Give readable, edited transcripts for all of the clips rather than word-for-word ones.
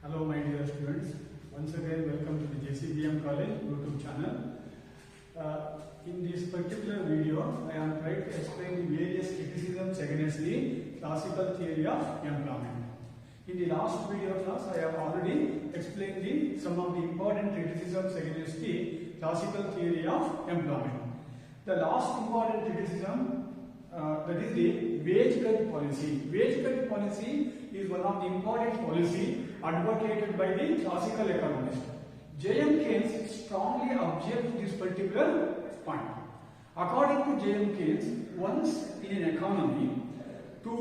Hello my dear students, once again welcome to the JCBM College YouTube channel. In this particular video, I am trying to explain the various criticisms against the classical theory of employment. In the last video class, I have already explained some of the important criticisms against the classical theory of employment. The last important criticism that is the wage cut policy. Wage cut policy is one of the important policy advocated by the classical economist. J.M. Keynes strongly objects to this particular point. According to J.M. Keynes, once in an economy, to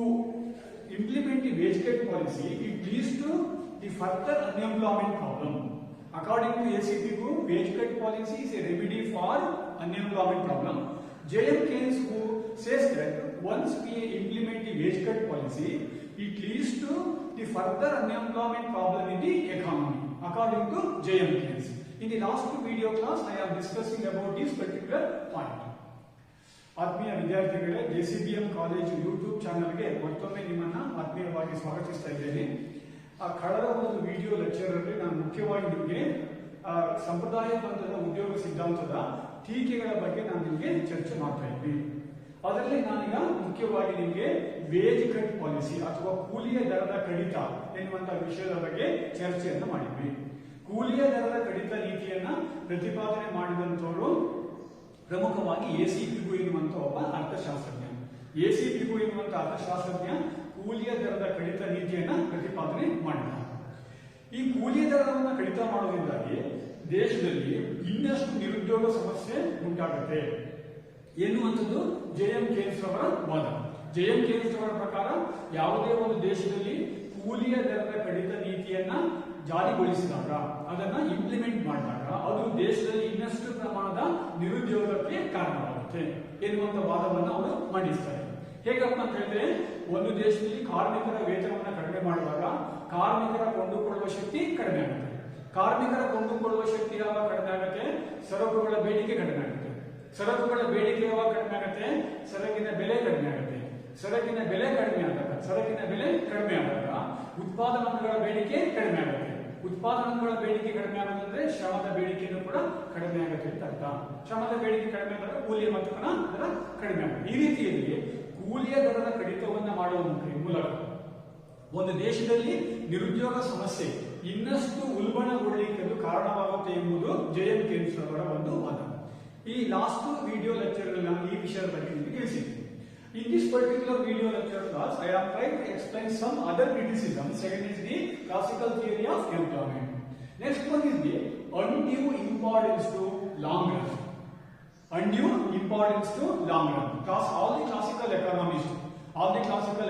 implement the wage cut policy, it leads to the further unemployment problem. According to ACP Group, wage cut policy is a remedy for unemployment problem. J.M. Keynes who says that once we implement the wage cut policy, it leads to the further unemployment problem in the economy, according to J.M. Keynes. In the last video class, I am discussing about this particular point. ಆತ್ಮೀಯ ವಿದ್ಯಾರ್ಥಿಗಳೇ, JCBM college YouTube ಚಾನಲ್ಗೆ ಮತ್ತೊಮ್ಮೆ ನಿಮ್ಮನ್ನ ಆತ್ಮೀಯವಾಗಿ ಸ್ವಾಗತಿಸ್ತಾ ಇದ್ದೇನೆ. ಕಳೆದ ಒಂದು video lecture ಅಲ್ಲಿ ನಾನು ಮುಖ್ಯವಾಗಿ ನಿಮಗೆ ಸಂಪ್ರದಾಯಬದ್ಧ ಉದ್ಯೋಗ ಸಿದ್ಧಾಂತದ ಟೀಕೆಗಳ ಬಗ್ಗೆ ನಾನು ನಿಮಗೆ ಚರ್ಚೆ ಮಾಡ್ತಾ ಇದ್ವಿ. ಅದರಲ್ಲಿ ನಾನೀಗ ಮುಖ್ಯವಾಗಿ ನಿಮಗೆ ವೇಜ್ ಕಟ್ ಪಾಲಿಸಿ ಅಥವಾ ಕೂಲಿಯ ದರದ ಕಡಿತ ಎನ್ನುವಂತಹ ವಿಷಯದ ಬಗ್ಗೆ ಚರ್ಚೆಯನ್ನು ಮಾಡಿದ್ವಿ. ಕೂಲಿಯ ದರದ ಕಡಿತ ನೀತಿಯನ್ನ ಪ್ರತಿಪಾದನೆ ಮಾಡಿದಂತವರು ಪ್ರಮುಖವಾಗಿ ಎಸಿಪಿಗು ಎನ್ನುವಂತ ಒಬ್ಬ ಅರ್ಥಶಾಸ್ತ್ರಜ್ಞ. ಎಸಿಪಿಗು ಎನ್ನುವಂತ ಅರ್ಥಶಾಸ್ತ್ರಜ್ಞ ಕೂಲಿಯ ದರದ ಕಡಿತ ನೀತಿಯನ್ನ ಪ್ರತಿಪಾದನೆ ಮಾಡಿದ್ದಾರೆ. ಈ ಕೂಲಿಯ ದರವನ್ನು ಕಡಿತ ಮಾಡೋದ್ರಿಂದಾಗಿ ದೇಶದಲ್ಲಿ ಇನ್ನಷ್ಟು ನಿರುದ್ಯೋಗ ಸಮಸ್ಯೆ ಉಂಟಾಗುತ್ತೆ ಎನ್ನುವಂಥದ್ದು J.M. Keynes ರವರ ವಾದ. J.M. Keynes ರವರ ಪ್ರಕಾರ ಯಾವುದೇ ಒಂದು ದೇಶದಲ್ಲಿ ಕೂಲಿಯ ದರದ ಕಡಿತ ನೀತಿಯನ್ನ ಜಾರಿಗೊಳಿಸಿದಾಗ, ಅದನ್ನ ಇಂಪ್ಲಿಮೆಂಟ್ ಮಾಡಿದಾಗ ಅದು ದೇಶದಲ್ಲಿ ಇನ್ನಷ್ಟು ಪ್ರಮಾಣದ ನಿರುದ್ಯೋಗಕ್ಕೆ ಕಾರಣವಾಗುತ್ತೆ ಎನ್ನುವಂತ ವಾದವನ್ನು ಅವರು ಮಂಡಿಸ್ತಾರೆ. ಹೇಗಪ್ಪ ಅಂತ ಹೇಳಿದ್ರೆ, ಒಂದು ದೇಶದಲ್ಲಿ ಕಾರ್ಮಿಕರ ವೇತನವನ್ನು ಕಡಿಮೆ ಮಾಡಿದಾಗ ಕಾರ್ಮಿಕರ ಕೊಂಡುಕೊಳ್ಳುವ ಶಕ್ತಿ ಕಡಿಮೆ ಆಗುತ್ತೆ. ಕಾರ್ಮಿಕರ ಕೊಂಡುಕೊಳ್ಳುವ ಶಕ್ತಿ ಯಾವಾಗ ಕಡಿಮೆ ಆಗುತ್ತೆ? ಸರಕುಗಳ ಬೇಡಿಕೆ ಕಡಿಮೆ ಆಗುತ್ತೆ. ಸರಕುಗಳ ಬೇಡಿಕೆ ಯಾವಾಗ ಕಡಿಮೆ ಆಗುತ್ತೆ? ಸರಕಿನ ಬೆಲೆ ಕಡಿಮೆ ಆಗುತ್ತೆ. ಸರಕಿನ ಬೆಲೆ ಕಡಿಮೆ ಆದಾಗ ಉತ್ಪಾದನಾಂಗಗಳ ಬೇಡಿಕೆ ಕಡಿಮೆ ಆಗುತ್ತೆ. ಉತ್ಪಾದನಾಂಗಗಳ ಬೇಡಿಕೆ ಕಡಿಮೆ ಆಗೋದಂದ್ರೆ ಶ್ರಮದ ಬೇಡಿಕೆಯನ್ನು ಕೂಡ ಕಡಿಮೆ ಆಗುತ್ತೆ ಅಂತ ಅರ್ಥ. ಶ್ರಮದ ಬೇಡಿಕೆ ಕಡಿಮೆ ಆದಾಗ ಕೂಲಿಯ ಮೊತ್ತನ ದರ ಕಡಿಮೆ ಆಗುತ್ತೆ. ಈ ರೀತಿಯಲ್ಲಿ ಕೂಲಿಯ ದರದ ಕಡಿತವನ್ನ ಮಾಡುವ ಮೂಲಕ ಒಂದು ದೇಶದಲ್ಲಿ ನಿರುದ್ಯೋಗ ಸಮಸ್ಯೆ ಇನ್ನಷ್ಟು ಉಲ್ಬಣಗೊಳ್ಳಲಿಕ್ಕೆ ಕಾರಣವಾಗುತ್ತೆ ಎಂಬುದು J.M. Keynes ಅವರ ಒಂದು ವಾದ. ಈ ಲಾಸ್ಟ್ ವಿಡಿಯೋ ಲೆಕ್ಚರ್ ನಾನು ಈ ವಿಷಯದ ಬಗ್ಗೆ ನಿಮಗೆ ತಿಳಿಸಿದ್ದೀನಿ. In this particular video lecture class, I am trying to explain some other criticisms against the classical theory of employment. Next one is the undue importance to long run. Undue importance to long run. Because all the classical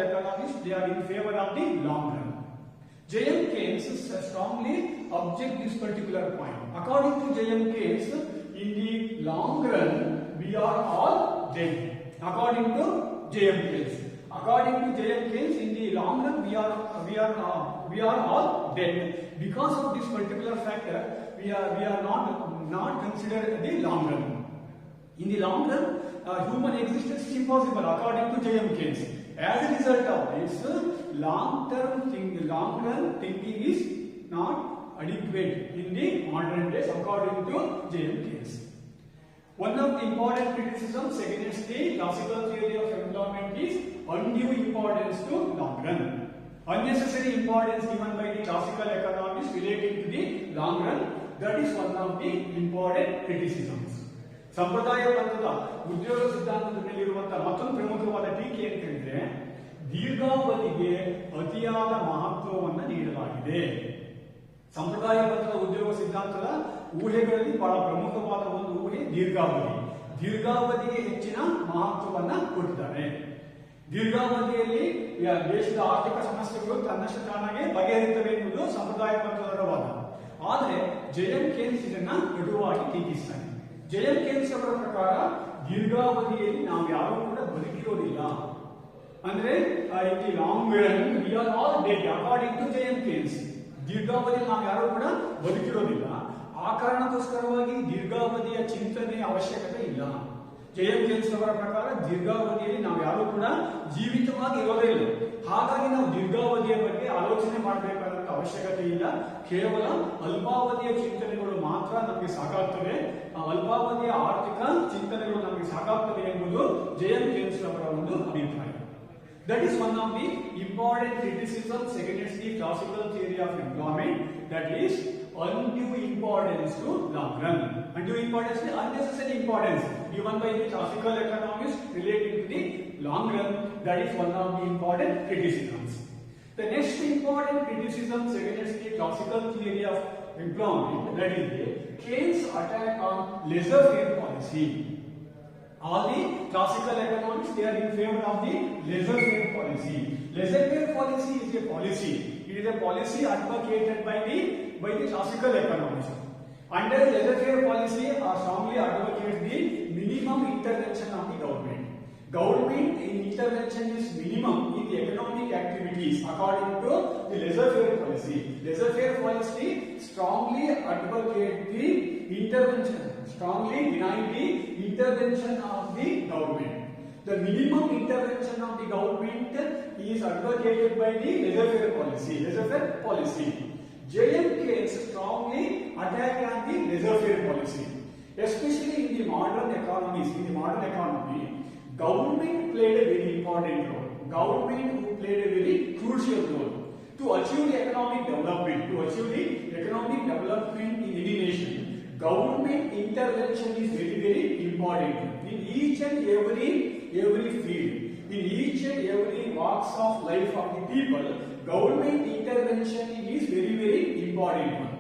economists, they are in favor of the long run. J.M. Keynes strongly object this particular point. According to J.M. Keynes, in the long run, we are all dead. According to J.M. Keynes, in the long run, we are all dead. Because of this particular factor, we are not considered the long run. In the long run, human existence is impossible, according to J.M. Keynes. As a result of this, long run thinking is not adequate in the modern days, according to J.M. Keynes. One of the important criticisms against the classical theory of employment is undue importance to long run. Unnecessary importance given by the classical economists relating to the long run, that is one of the important criticisms. ಸಂಪ್ರದಾಯಬದ್ಧ ಉದ್ಯೋಗ ಸಿದ್ಧಾಂತದ ಮೇಲಿರುವಂತಹ ಮತ್ತೊಂದು ಪ್ರಮುಖವಾದ ಟೀಕೆ ಅಂತ ಹೇಳಿದ್ರೆ, ದೀರ್ಘಾವಧಿಗೆ ಅತಿಯಾದ ಮಹತ್ವವನ್ನು ನೀಡಲಾಗಿದೆ. ಸಂಪ್ರದಾಯಬದ್ಧ ಉದ್ಯೋಗ ಸಿದ್ಧಾಂತದ ಊಹೆಗಳಲ್ಲಿ ಬಹಳ ಪ್ರಮುಖವಾದ ಒಂದು ಊಹೆ ದೀರ್ಘಾವಧಿಗೆ ಹೆಚ್ಚಿನ ಮಹತ್ವವನ್ನ ಕೊಟ್ಟಿದ್ದಾರೆ. ದೀರ್ಘಾವಧಿಯಲ್ಲಿ ದೇಶದ ಆರ್ಥಿಕ ಸಮಸ್ಯೆಗಳು ತನ್ನಷ್ಟು ತಾನಾಗೆ ಬಗೆಹರಿತವೆ ಎನ್ನುವುದು ಸಂಪ್ರದಾಯಬದ್ಧರ ವಾದ. ಆದರೆ J.M. Keynes ಇದನ್ನ ಕಟುವಾಗಿ ಟೀಕಿಸ್ತಾನೆ. J.M. Keynes ಅವರ ಪ್ರಕಾರ ದೀರ್ಘಾವಧಿಯಲ್ಲಿ ನಾವು ಯಾರೂ ಕೂಡ ಬದುಕಿರೋದಿಲ್ಲ. ಅಂದ್ರೆ in the long run we are all dead, according to J.M. Keynes. ದೀರ್ಘಾವಧಿಯಲ್ಲಿ ನಾವು ಯಾರು ಕೂಡ ಬದುಕಿರೋದಿಲ್ಲ. ಆ ಕಾರಣಕ್ಕೋಸ್ಕರವಾಗಿ ದೀರ್ಘಾವಧಿಯ ಚಿಂತನೆಯ ಅವಶ್ಯಕತೆ ಇಲ್ಲ. J.M. Keynes ಅವರ ಪ್ರಕಾರ ದೀರ್ಘಾವಧಿಯಲ್ಲಿ ನಾವು ಯಾರು ಕೂಡ ಜೀವಿತವಾಗಿ ಇರೋದೇ ಇಲ್ಲ. ಹಾಗಾಗಿ ನಾವು ದೀರ್ಘಾವಧಿಯ ಬಗ್ಗೆ ಆಲೋಚನೆ ಮಾಡಬೇಕಾದಂತ ಅವಶ್ಯಕತೆ ಅವಶ್ಯಕತೆ ಇಲ್ಲ. ಕೇವಲ ಅಲ್ಪಾವಧಿಯ ಚಿಂತನೆಗಳು ಮಾತ್ರ ನಮಗೆ ಸಾಕಾಗ್ತವೆ. ಅಲ್ಪಾವಧಿಯ ಆರ್ಥಿಕ ಚಿಂತನೆಗಳು ನಮಗೆ ಸಾಕಾಗ್ತವೆ ಎಂಬುದು ಜೆ.ಎಂ. ಕೇನ್ಸ್ ಅವರ ಒಂದು ಅಭಿಪ್ರಾಯ. That is one of the important criticisms against the classical theory of employment, that is undue importance to long run. Undue importance is unnecessary importance given by the classical economists relating to the long run. That is one of the important criticisms. The next important criticisms against the classical theory of employment, that is the Keynes' attack on laissez-faire policy. All the classical economists, they are in favor of the laissez-faire policy. Laissez-faire policy is a policy. It is a policy advocated by the classical economists. Under laissez-faire policy, strongly advocates the minimum intervention of the government. Government intervention is minimum in the economic activities according to the laissez-faire policy. Laissez-faire policy strongly advocates the intervention, strongly deny the intervention of the government. The minimum intervention of the government is advocated by the laissez-faire policy. Laissez-faire policy. J.M. Keynes strongly attacked on the laissez-faire policy, especially in the modern economies. In the modern economy, government played a very important role. Government played a very crucial role to achieve the economic development. To achieve the economic development in any nation, government intervention is very, very important. In each and every field, in each and every walks of life of the people, government intervention is very, very important.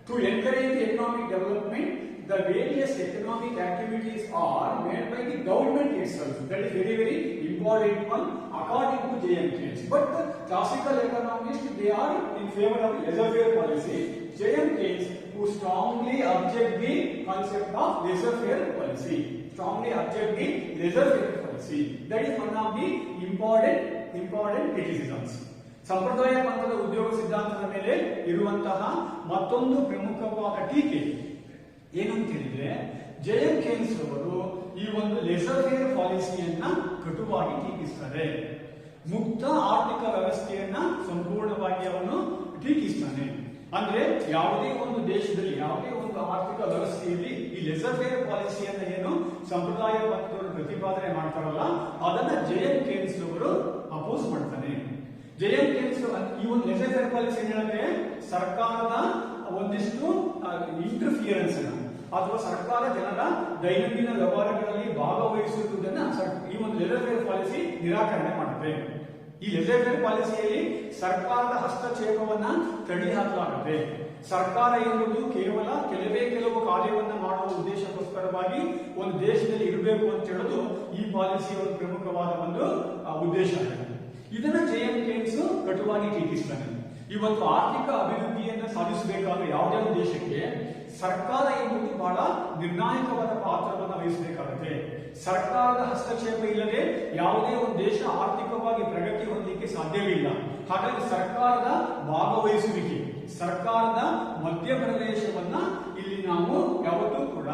To encourage the economic development, the various economic activities are made by the government itself. That is very, very important one according to J.M. Keynes. But the classical economists, they are in favor of laissez-faire policy. J.M. Keynes, who strongly object the concept of laissez-faire policy. Strongly object the laissez-faire policy. That is one of the important criticisms. ಸಂಪ್ರದಾಯ ಪಂಥದ ಉದ್ಯೋಗ ಸಿದ್ಧಾಂತದ ಮೇಲೆ ಇರುವಂತಹ ಮತ್ತೊಂದು ಪ್ರಮುಖವಾದ ಟೀಕೆ ಏನು ಅಂತ ಹೇಳಿದ್ರೆ, ಜೆ.ಎಂ. ಕೇನ್ಸ್ ಅವರು ಈ ಒಂದು laissez-faire ಪಾಲಿಸಿಯನ್ನ ಕಟುವಾಗಿ ಟೀಕಿಸ್ತಾರೆ. ಮುಕ್ತ ಆರ್ಥಿಕ ವ್ಯವಸ್ಥೆಯನ್ನ ಸಂಪೂರ್ಣವಾಗಿ ಅವನು ಟೀಕಿಸ್ತಾನೆ. ಅಂದ್ರೆ ಯಾವುದೇ ಒಂದು ದೇಶದಲ್ಲಿ, ಯಾವುದೇ ಒಂದು ಆರ್ಥಿಕ ವ್ಯವಸ್ಥೆಯಲ್ಲಿ ಈ laissez-faire ಪಾಲಿಸಿಯನ್ನ ಏನು ಸಂಪ್ರದಾಯ ಪಂಥದವರು ಪ್ರತಿಪಾದನೆ ಮಾಡ್ತಾರಲ್ಲ, ಅದನ್ನ ಜೆ.ಎಂ. ಕೇನ್ಸ್ ಅವರು ಅಪೋಸ್ ಮಾಡ್ತಾನೆ. ಜೆ.ಎಂ. ಕೇನ್ಸ್ ಈ ಒಂದು laissez-faire ಪಾಲಿಸಿ ಏನಂದ್ರೆ, ಸರ್ಕಾರದ ಒಂದಿಷ್ಟು ಇಂಟರ್ಫಿಯರೆನ್ಸ್ ಅಥವಾ ಸರ್ಕಾರ ಜನರ ದೈನಂದಿನ ವ್ಯವಹಾರಗಳಲ್ಲಿ ಭಾಗವಹಿಸುವುದನ್ನ ಈ ಒಂದು laissez-faire ಪಾಲಿಸಿ ನಿರಾಕರಣೆ ಮಾಡುತ್ತೆ. ಈ laissez-faire ಪಾಲಿಸಿಯಲ್ಲಿ ಸರ್ಕಾರದ ಹಸ್ತಕ್ಷೇಪವನ್ನ ತಡೆ ಹಾಕಲಾಗುತ್ತೆ. ಸರ್ಕಾರ ಎನ್ನುವುದು ಕೇವಲ ಕೆಲವು ಕಾರ್ಯವನ್ನ ಮಾಡುವ ಉದ್ದೇಶಕ್ಕೋಸ್ಕರವಾಗಿ ಒಂದು ದೇಶದಲ್ಲಿ ಇರಬೇಕು ಅಂತ ಹೇಳೋದು ಈ ಪಾಲಿಸಿಯ ಒಂದು ಪ್ರಮುಖವಾದ ಒಂದು ಉದ್ದೇಶ ಆಗಿದೆ. ಇದನ್ನ ಜೆ.ಎಂ. ಕೇನ್ಸ್ ಕಟುವಾಗಿ ಟೀಕಿಸ್ತಾನೆ. ಇವತ್ತು ಆರ್ಥಿಕ ಅಭಿವೃದ್ಧಿಯನ್ನು ಸಾಧಿಸಬೇಕಾದ್ರೆ ಯಾವುದೇ ಒಂದು ದೇಶಕ್ಕೆ ಸರ್ಕಾರ ಎನ್ನುವುದು ಬಹಳ ನಿರ್ಣಾಯಕವಾದ ಪಾತ್ರವನ್ನು ವಹಿಸಬೇಕಾಗುತ್ತೆ. ಸರ್ಕಾರದ ಹಸ್ತಕ್ಷೇಪ ಇಲ್ಲದೆ ಯಾವುದೇ ಒಂದು ದೇಶ ಆರ್ಥಿಕವಾಗಿ ಪ್ರಗತಿ ಹೊಂದಲಿಕ್ಕೆ ಸಾಧ್ಯವಿಲ್ಲ. ಹಾಗಾಗಿ ಸರ್ಕಾರದ ಭಾಗವಹಿಸುವಿಕೆ, ಸರ್ಕಾರದ ಮಧ್ಯಪ್ರವೇಶವನ್ನ ಇಲ್ಲಿ ನಾವು ಯಾವತ್ತೂ ಕೂಡ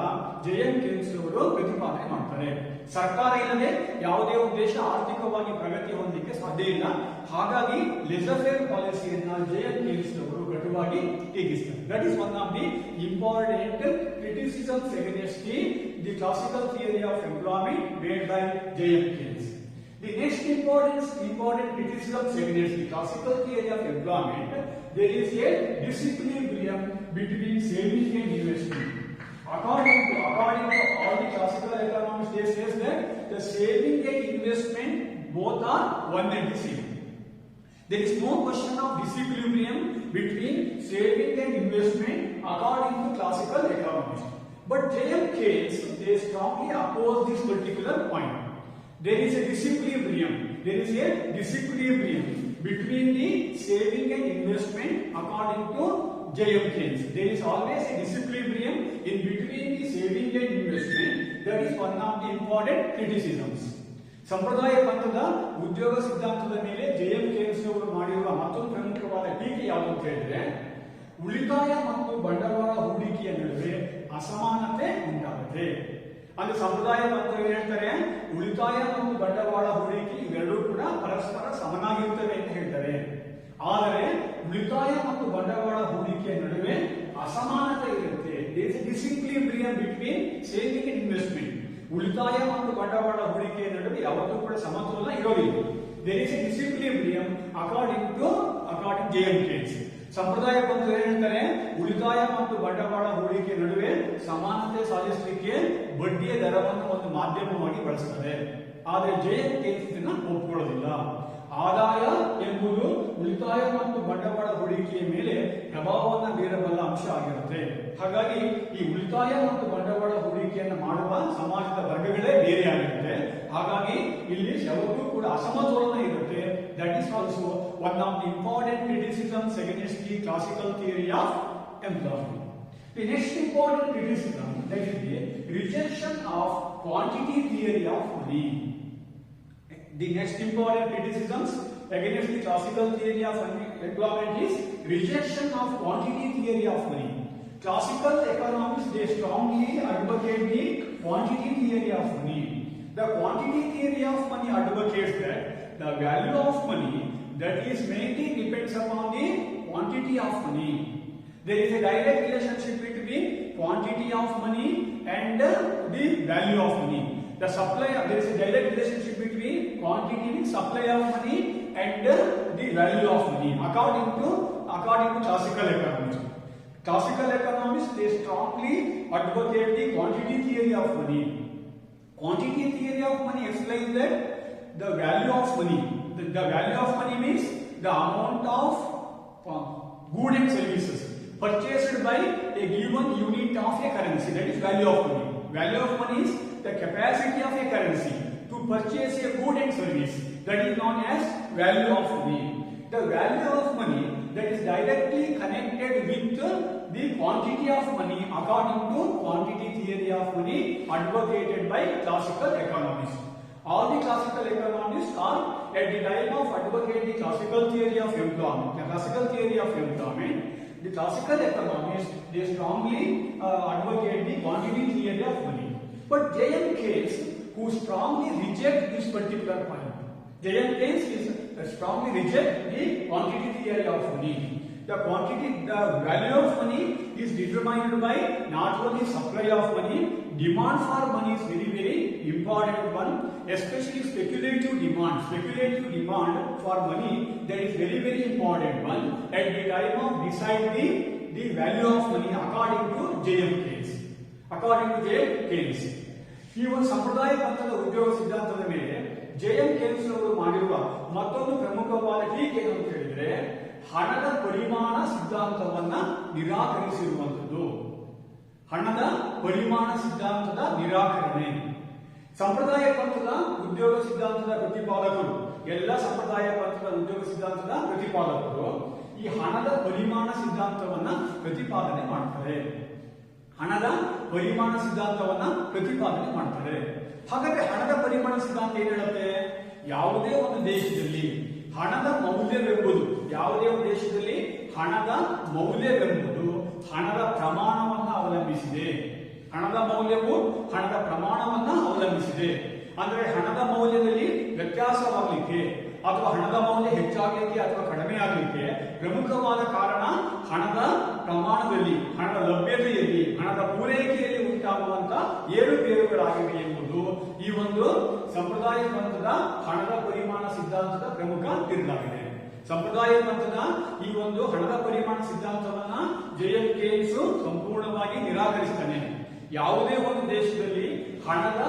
ಜೆ.ಎಂ. ಕೇನ್ಸ್ ಅವರು ಪ್ರತಿಪಾದನೆ ಮಾಡ್ತಾರೆ. ಸರ್ಕಾರ ಇಲ್ಲದೆ ಯಾವುದೇ ಒಂದು ದೇಶ ಆರ್ಥಿಕವಾಗಿ ಪ್ರಗತಿ ಹೊಂದಲಿಕ್ಕೆ ಸಾಧ್ಯ ಇಲ್ಲ. ಹಾಗಾಗಿ laissez-faire ಪಾಲಿಸಿಯನ್ನ ಜೆ.ಎಂ. ಕೇನ್ಸ್ ಅವರು ಕಟುವಾಗಿ ಟೀಕಿಸ್ತಾರೆ. That is one of the important criticisms against the classical theory of employment made by J M. Keynes. The next important criticisms against the classical theory of employment, there is a disequilibrium between saving and investment. According to all the classical economists, they say that the saving and investment both are one and the same. There is no question of disequilibrium between saving and investment according to classical economists. But J.M. Keynes, they strongly oppose this particular point. There is a disequilibrium between the saving and investment according to J.M. Keynes. There is always a disequilibrium in between the saving and investment. That is one of the important criticisms. ಸಂಪ್ರದಾಯ ಪಂಥದ ಉದ್ಯೋಗ ಸಿದ್ಧಾಂತದ ಮೇಲೆ ಜೆ.ಎಂ. Keynes ಅವರು ಮಾಡಿರುವ ಮತ್ತೊಂದು ಪ್ರಮುಖವಾದ ಟೀಕೆ ಯಾವುದು ಅಂತ ಹೇಳಿದ್ರೆ, ಉಳಿತಾಯ ಮತ್ತು ಬಂಡವಾಳ ಹೂಡಿಕೆಯ ನಡುವೆ ಅಸಮಾನತೆ ಉಂಟಾಗುತ್ತೆ. ಅಂದ್ರೆ ಸಂಪ್ರದಾಯ ಪಂಥರು ಹೇಳ್ತಾರೆ, ಉಳಿತಾಯ ಮತ್ತು ಬಂಡವಾಳ ಹೂಡಿಕೆ ಇವೆರಡೂ ಕೂಡ ಪರಸ್ಪರ ಸಮನಾಗಿರುತ್ತವೆ ಅಂತ ಹೇಳ್ತಾರೆ. ಆದರೆ ಉಳಿತಾಯ ಮತ್ತು ಬಂಡವಾಳ there is a disequilibrium between saving and investment. ಉಳಿತಾಯ ಮತ್ತು ಬಂಡವಾಳ ಹೂಡಿಕೆಯ ನಡುವೆ ಯಾವತ್ತೂ ಕೂಡ ಸಮತೋಲನ ಇರೋದಿಲ್ಲ. There is a disequilibrium according JM Keynes. ಸಂಪ್ರದಾಯ ಪಂಥ ಏನು ಹೇಳ್ತಾರೆ, ಉಳಿತಾಯ ಮತ್ತು ಬಂಡವಾಳ ಹೂಡಿಕೆ ನಡುವೆ ಸಮಾನತೆ ಸಾಧಿಸಲಿಕ್ಕೆ ಬಡ್ಡಿಯ ದರವನ್ನು ಒಂದು ಮಾಧ್ಯಮವಾಗಿ ಬಳಸುತ್ತದೆ. ಆದರೆ JM Keynes ಇದನ್ನ ಒಪ್ಪಿಕೊಳ್ಳೋದಿಲ್ಲ. ಆದಾಯ ಎಂಬುದು ಉಳಿತಾಯ ಮತ್ತು ಬಂಡವಾಳ ಹೂಡಿಕೆಯ ಮೇಲೆ ಪ್ರಭಾವವನ್ನು ಬೀರಬಲ್ಲ ಅಂಶ ಆಗಿರುತ್ತೆ. ಹಾಗಾಗಿ ಈ ಉಳಿತಾಯ ಮತ್ತು ಬಂಡವಾಳ ಹೂಡಿಕೆಯನ್ನು ಮಾಡುವ ಸಮಾಜದ ವರ್ಗಗಳೇ ಬೇರೆ ಆಗಿರುತ್ತೆ. ಹಾಗಾಗಿ ಇಲ್ಲಿ ಯಾವತ್ತೂ ಕೂಡ ಅಸಮತೋಲನ ಇರುತ್ತೆ. That is also one of the important criticisms against the classical theory of employment. The next important criticism that is the rejection of quantity theory of money. The next important criticisms against the classical theory of employment is rejection of quantity theory of money. Classical economists, they strongly advocate the quantity theory of money. The quantity theory of money advocates that the value of money that is mainly depends upon the quantity of money. There is a direct relationship between quantity of money and the value of money. The supply, there is a direct relationship between quantity means supply of money and the value of money according to classical economists. Classical economists, they strongly advocate the quantity theory of money. Quantity theory of money explains that the value of money, the value of money means the amount of goods and services purchased by a given unit of a currency, that is value of money. Value of money is the capacity of a currency to purchase a good and service, that is known as value of money. The value of money that is directly connected with the quantity of money according to quantity theory of money advocated by classical economists. All the classical economists are at the time of advocating classical theory of employment. The classical theory of employment, the classical economists, they strongly advocate the quantity theory of money. But JM Keynes, who strongly reject this particular point, JM Keynes is strongly reject the quantity theory of money. The value of money is determined by not only supply of money, demand for money is very, very important one, especially speculative demand. Speculative demand for money, that is very, very important one at the time of deciding the value of money according to JM Keynes. According to JM Keynes, ಈ ಒಂದು ಸಂಪ್ರದಾಯ ಪಂಥದ ಉದ್ಯೋಗ ಸಿದ್ಧಾಂತದ ಮೇಲೆ JM Keynes ಅವರು ಮಾಡಿರುವ ಮತ್ತೊಂದು ಪ್ರಮುಖವಾದ ಟೀಕೆ ಏನು ಅಂತ ಹೇಳಿದ್ರೆ, ಹಣದ ಪರಿಮಾಣ ಸಿದ್ಧಾಂತವನ್ನ ನಿರಾಕರಿಸಿರುವಂತದ್ದು. ಹಣದ ಪರಿಮಾಣ ಸಿದ್ಧಾಂತದ ನಿರಾಕರಣೆ. ಸಂಪ್ರದಾಯ ಪಂಥದ ಉದ್ಯೋಗ ಸಿದ್ಧಾಂತದ ಪ್ರತಿಪಾದಕರು, ಎಲ್ಲ ಸಂಪ್ರದಾಯ ಪಂಥದ ಉದ್ಯೋಗ ಸಿದ್ಧಾಂತದ ಪ್ರತಿಪಾದಕರು ಈ ಹಣದ ಪರಿಮಾಣ ಸಿದ್ಧಾಂತವನ್ನ ಪ್ರತಿಪಾದನೆ ಮಾಡ್ತಾರೆ. ಹಣದ ಪರಿಮಾಣ ಸಿದ್ಧಾಂತವನ್ನ ಪ್ರತಿಪಾದನೆ ಮಾಡ್ತಾರೆ. ಹಾಗಾದ್ರೆ ಹಣದ ಪರಿಮಾಣ ಸಿದ್ಧಾಂತ ಏನ್ ಹೇಳುತ್ತೆ, ಯಾವುದೇ ಒಂದು ದೇಶದಲ್ಲಿ ಹಣದ ಮೌಲ್ಯವೆಂಬುದು, ಯಾವುದೇ ಒಂದು ದೇಶದಲ್ಲಿ ಹಣದ ಮೌಲ್ಯವೆಂಬುದು ಹಣದ ಪ್ರಮಾಣವನ್ನ ಅವಲಂಬಿಸಿದೆ. ಹಣದ ಮೌಲ್ಯವು ಹಣದ ಪ್ರಮಾಣವನ್ನ ಅವಲಂಬಿಸಿದೆ. ಅಂದ್ರೆ ಹಣದ ಮೌಲ್ಯದಲ್ಲಿ ವ್ಯತ್ಯಾಸವಾಗಲಿಕ್ಕೆ ಅಥವಾ ಹಣದ ಮೌಲ್ಯ ಹೆಚ್ಚಾಗಲಿಕ್ಕೆ ಅಥವಾ ಕಡಿಮೆ ಆಗಲಿಕ್ಕೆ ಪ್ರಮುಖವಾದ ಕಾರಣ ಹಣದ ಪ್ರಮಾಣದಲ್ಲಿ, ಹಣದ ಲಭ್ಯತೆಯಲ್ಲಿ, ಹಣದ ಪೂರೈಕೆಯಲ್ಲಿ ಉಂಟಾಗುವಂತಹ ಏರುಪೇರುಗಳಾಗಿವೆ ಎಂಬುದು ಈ ಒಂದು ಸಂಪ್ರದಾಯ ಪಂಥದ ಹಣದ ಪರಿಮಾಣ ಸಿದ್ಧಾಂತದ ಪ್ರಮುಖ ತಿರುಳಾಗಿದೆ. ಸಂಪ್ರದಾಯ ಪಂಥದ ಈ ಒಂದು ಹಣದ ಪರಿಮಾಣ ಸಿದ್ಧಾಂತವನ್ನ JM Keynes ಸಂಪೂರ್ಣವಾಗಿ ನಿರಾಕರಿಸ್ತಾನೆ. ಯಾವುದೇ ಒಂದು ದೇಶದಲ್ಲಿ ಹಣದ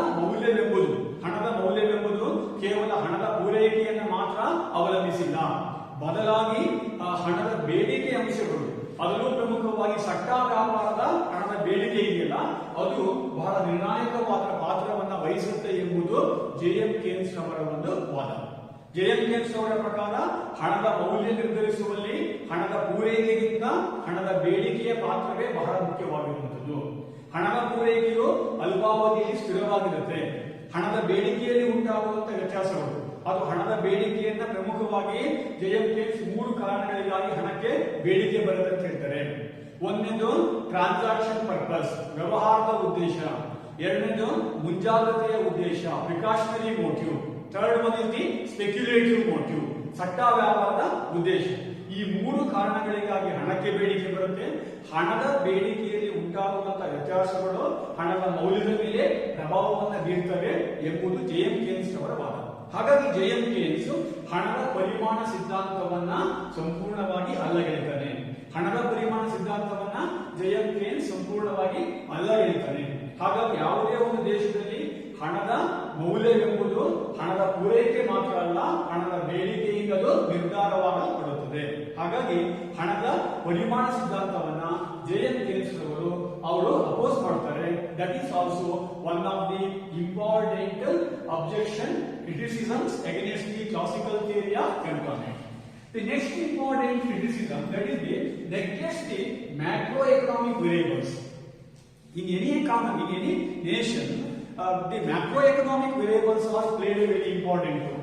ಮೌಲ್ಯವೆಂಬುದು ಕೇವಲ ಹಣದ ಪೂರೈಕೆಯನ್ನು ಮಾತ್ರ ಅವಲಂಬಿಸಿಲ್ಲ, ಬದಲಾಗಿ ಹಣದ ಬೇಡಿಕೆ ಅಂಶಗಳು, ಅದರಲ್ಲೂ ಪ್ರಮುಖವಾಗಿ ಸಟ್ಟ ವ್ಯಾಪಾರದ ಹಣದ ಬೇಡಿಕೆ ಇದೆಯಲ್ಲ, ಅದು ಬಹಳ ನಿರ್ಣಾಯಕವಾದ ಪಾತ್ರವನ್ನ ವಹಿಸುತ್ತೆ ಎಂಬುದು JM Keynes ಅವರ ಒಂದು ವಾದ. JM Keynes ಅವರ ಪ್ರಕಾರ ಹಣದ ಮೌಲ್ಯ ನಿರ್ಧರಿಸುವಲ್ಲಿ ಹಣದ ಪೂರೈಕೆಗಿಂತ ಹಣದ ಬೇಡಿಕೆಯ ಪಾತ್ರವೇ ಬಹಳ ಮುಖ್ಯವಾಗಿರುವಂತದ್ದು. ಹಣದ ಪೂರೈಕೆಯು ಅಲ್ಪಾವಧಿಯಲ್ಲಿ ಸ್ಥಿರವಾಗಿರುತ್ತೆ. ಹಣದ ಬೇಡಿಕೆಯಲ್ಲಿ ಉಂಟಾಗುವಂತಹ ವ್ಯತ್ಯಾಸಗಳು, ಅದು ಹಣದ ಬೇಡಿಕೆಯನ್ನ ಪ್ರಮುಖವಾಗಿ JM Keynes 3 ಕಾರಣಗಳಿಗಾಗಿ ಹಣಕ್ಕೆ ಬೇಡಿಕೆ ಬರುತ್ತೆ ಅಂತ ಹೇಳ್ತಾರೆ. ಒಂದನೇದು ಟ್ರಾನ್ಸಾಕ್ಷನ್ ಪರ್ಪಸ್, ವ್ಯವಹಾರದ ಉದ್ದೇಶ. ಎರಡನೇದು ಮುಂಜಾಗ್ರತೆಯ ಉದ್ದೇಶ, precautionary motive. Third one is the speculative motive, ಸಟ್ಟ ವ್ಯಾಪಾರದ ಉದ್ದೇಶ. ಈ ಮೂರು ಕಾರಣಗಳಿಗಾಗಿ ಹಣಕ್ಕೆ ಬೇಡಿಕೆ ಬರುತ್ತೆ. ಹಣದ ಬೇಡಿಕೆಯಲ್ಲಿ ಉಂಟಾಗುವಂತಹ ವ್ಯತ್ಯಾಸಗಳು ಹಣದ ಮೌಲ್ಯದ ಮೇಲೆ ಪ್ರಭಾವವನ್ನು ಬೀರ್ತವೆ ಎಂಬುದು ಜೆ.ಎಂ. ಕೇನ್ಸ್ ಅವರ ವಾದ. ಹಾಗಾಗಿ ಜೆ.ಎಂ. ಕೇನ್ಸ್ ಹಣದ ಪರಿಮಾಣ ಸಿದ್ಧಾಂತವನ್ನ ಸಂಪೂರ್ಣವಾಗಿ ಅಲ್ಲಗಳೆಯುತ್ತಾನೆ. ಹಣದ ಪರಿಮಾಣ ಸಿದ್ಧಾಂತವನ್ನ ಜೆ.ಎಂ. ಕೇನ್ಸ್ ಸಂಪೂರ್ಣವಾಗಿ ಅಲ್ಲಗಳೆಯುತ್ತಾನೆ. ಹಾಗಾಗಿ ಯಾವುದೇ ಒಂದು ದೇಶದಲ್ಲಿ ಹಣದ ಮೌಲ್ಯವೆಂಬುದು ಹಣದ ಪೂರೈಕೆ ಮಾತ್ರ ಅಲ್ಲ, ಹಣದ ಬೇಡಿಕೆಯಿಂದಲೂ ನಿರ್ಧಾರವಾಗಲ್ಪಡುತ್ತದೆ. ಹಾಗಾಗಿ ಹಣದ ಪರಿಮಾಣ ಸಿದ್ಧಾಂತವನ್ನ ಜೆ.ಎಂ. ಕೇನ್ಸ್ ಅವರು ಅಪೋಸ್ ಮಾಡ್ತಾರೆ. That is also one of the important objection criticisms against the classical theory of employment. The next important criticism, that is the neglect the macroeconomic variables. In any economy, in any nation, the macroeconomic variables are played a very important role.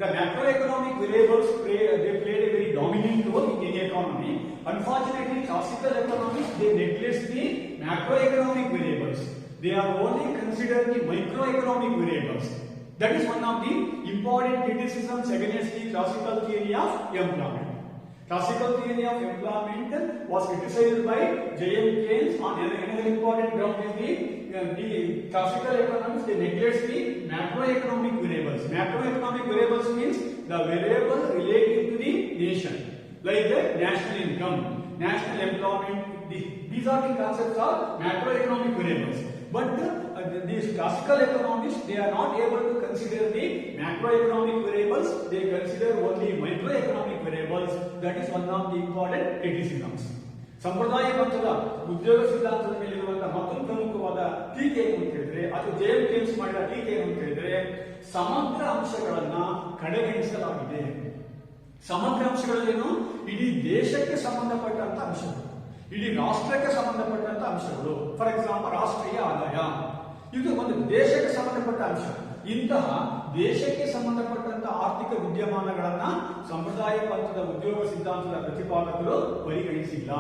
The macroeconomic variables played a very dominant role in any economy. Unfortunately, classical economics, they neglect the macroeconomic variables. They are only considered the microeconomic variables. That is one of the important criticisms against the classical theory of employment. Classical theory of employment was criticized by J.M. Keynes on another important ground is the classical economics, they neglect the macroeconomic variables. Macroeconomic variables means the variable relating to the nation, like the national income, national employment. These are the concepts of macroeconomic variables. But these classical economists, they are not able to consider the macroeconomic variables. They consider only microeconomic variables. That is one of the important criticisms. ಸಂಪ್ರದಾಯ ಪಂಥದ ಉದ್ಯೋಗ ಸಿದ್ಧಾಂತದ ಮೇಲಿರುವಂತಹ ಮತ್ತೊಂದು ಪ್ರಮುಖವಾದ ಟೀಕೆ ಏನು ಅಂತ ಹೇಳಿದ್ರೆ, ಅಥವಾ ಜೆ.ಎಂ. ಕೇನ್ಸ್ ಮಾಡಿದ ಟೀಕೆ ಏನು ಅಂತ ಹೇಳಿದ್ರೆ, ಸಮಗ್ರ ಅಂಶಗಳನ್ನ ಕಡೆಗಣಿಸಲಾಗಿದೆ. ಸಮಗ್ರ ಅಂಶಗಳೇನು? ಇಡೀ ದೇಶಕ್ಕೆ ಸಂಬಂಧಪಟ್ಟಂತ ಅಂಶಗಳು, ಇಡೀ ರಾಷ್ಟ್ರಕ್ಕೆ ಸಂಬಂಧಪಟ್ಟಂತ ಅಂಶಗಳು. ಫಾರ್ ಎಕ್ಸಾಂಪಲ್, ರಾಷ್ಟ್ರೀಯ ಆದಾಯ, ಇದು ಒಂದು ದೇಶಕ್ಕೆ ಸಂಬಂಧಪಟ್ಟ ಅಂಶ. ಇಂತಹ ದೇಶಕ್ಕೆ ಸಂಬಂಧಪಟ್ಟಂತ ಆರ್ಥಿಕ ವಿದ್ಯಮಾನಗಳನ್ನ ಸಂಪ್ರದಾಯ ಪಂಥದ ಉದ್ಯೋಗ ಸಿದ್ಧಾಂತದ ಪ್ರತಿಪಾದಕರು ಪರಿಗಣಿಸಿಲ್ಲ.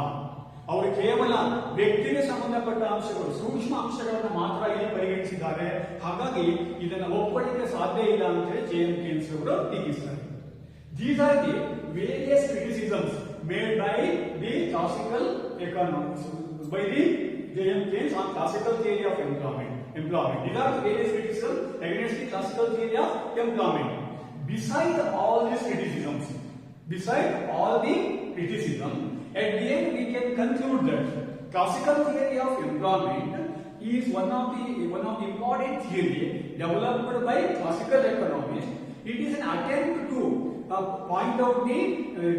ಅವರು ಕೇವಲ ವ್ಯಕ್ತಿಗೆ ಸಂಬಂಧಪಟ್ಟ ಅಂಶಗಳು, ಸೂಕ್ಷ್ಮ ಅಂಶಗಳನ್ನು ಮಾತ್ರ ಇಲ್ಲಿ ಪರಿಗಣಿಸಿದ್ದಾರೆ. ಹಾಗಾಗಿ ಇದನ್ನು ಒಪ್ಪಳಿಕೆ ಸಾಧ್ಯ ಇಲ್ಲ ಅಂತ ಹೇಳಿ ಜೆ.ಎಂ. ಕೇನ್ಸ್ ಅವರು ಟೀಕಿಸಿದ್ದಾರೆ. These are the various criticisms made by the classical economics, by the J.M. Keynes on classical theory of employment. These are the various criticisms against the classical theory of employment. Beside all these criticisms, at the end we can conclude that classical theory of employment is one of the important theory developed by classical economists. It is an attempt to point out the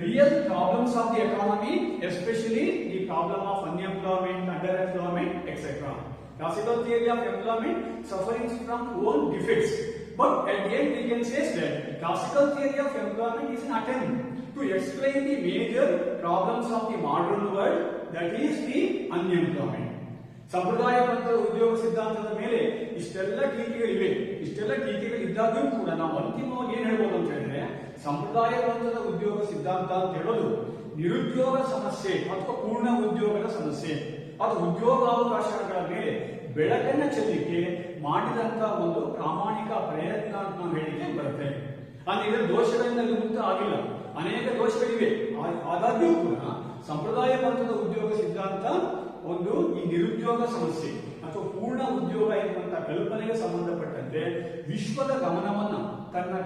real problems of the economy, especially the problem of unemployment, underemployment, etc. Classical theory of employment suffering from own defects, but at the end we can say that classical theory of employment is an attempt to explain the major problems of the modern world, that is the unemployment. ಸಂಪ್ರದಾಯ ಪಂಥದ ಉದ್ಯೋಗ ಸಿದ್ಧಾಂತದ ಮೇಲೆ ಇಷ್ಟೆಲ್ಲ ಟೀಕೆಗಳಿವೆ. ಇಷ್ಟೆಲ್ಲ ಟೀಕೆಗಳಿದ್ದಾಗೂ ಕೂಡ ನಾವು ಅಂತಿಮವಾಗಿ ಏನ್ ಹೇಳ್ಬೋದು ಅಂತ ಹೇಳಿದ್ರೆ, ಸಂಪ್ರದಾಯ ಪಂಥದ ಉದ್ಯೋಗ ಸಿದ್ಧಾಂತ ಅಂತ ಹೇಳೋದು ನಿರುದ್ಯೋಗ ಸಮಸ್ಯೆ ಅಥವಾ ಪೂರ್ಣ ಉದ್ಯೋಗದ ಸಮಸ್ಯೆ, ಅದು ಉದ್ಯೋಗಾವಕಾಶಗಳ ಮೇಲೆ ಬೆಳಕನ್ನ ಚೆಲ್ಲಿಕೆ ಮಾಡಿದಂತ ಒಂದು ಪ್ರಾಮಾಣಿಕ ಪ್ರಯತ್ನ ಅಂತ ನಾವು ಹೇಳಿಕೆ ಬರುತ್ತೆ. ಅಂದ್ರೆ ಇದರ ದೋಷಗಳಿಂದ ಮುಕ್ತ ಆಗಿಲ್ಲ, ಅನೇಕ ದೋಷಗಳಿವೆ. ಆದಾಗ್ಯೂ ಕೂಡ ಸಂಪ್ರದಾಯ ಪಂಥದ ಉದ್ಯೋಗ ಸಿದ್ಧಾಂತ ಒಂದು ಈ ನಿರುದ್ಯೋಗ ಸಮಸ್ಯೆ ಅಥವಾ ಪೂರ್ಣ ಉದ್ಯೋಗ ಎನ್ನುವಂತಹ ಕಲ್ಪನೆಗೆ ಸಂಬಂಧಪಟ್ಟಂತೆ ವಿಶ್ವದ ಗಮನವನ್ನ ತನ್ನ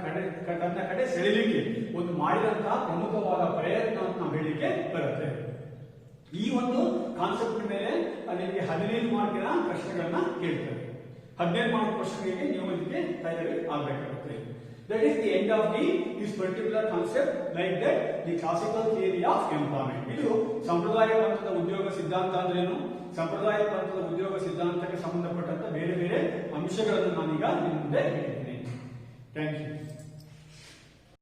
ಕಡೆ ಸೆಳೆಯಲಿಕ್ಕೆ ಒಂದು ಮಾಡಿದಂತಹ ಪ್ರಮುಖವಾದ ಪ್ರಯತ್ನ ಅಂತ ನಾವು ಹೇಳಿಕೆ ಬರುತ್ತೆ. ಈ ಒಂದು ಕಾನ್ಸೆಪ್ಟ್ ಮೇಲೆ ನಿಮಗೆ 15 ಮಾರ್ಕಿನ ಪ್ರಶ್ನೆಗಳನ್ನ ಕೇಳ್ತಾರೆ. 15 ಮಾರ್ಕ್ ಪ್ರಶ್ನೆಗಳಿಗೆ ನೀವು ಇದಕ್ಕೆ ತಯಾರಿ ಆಗಬೇಕಾಗುತ್ತೆ. That is the end of this particular concept, like that the classical theory of employment. ಇದು ಸಂಪ್ರದಾಯ ಪಂಥದ ಉದ್ಯೋಗ ಸಿದ್ಧಾಂತ ಅಂದ್ರೇನು, ಸಂಪ್ರದಾಯ ಪಂಥದ ಉದ್ಯೋಗ ಸಿದ್ಧಾಂತಕ್ಕೆ ಸಂಬಂಧಪಟ್ಟಂತ ಬೇರೆ ಬೇರೆ ಅಂಶಗಳನ್ನು ನಾನೀಗ ನಿಮ್ಮ ಮುಂದೆ ಹೇಳಿದ್ದೀನಿ. Thank you.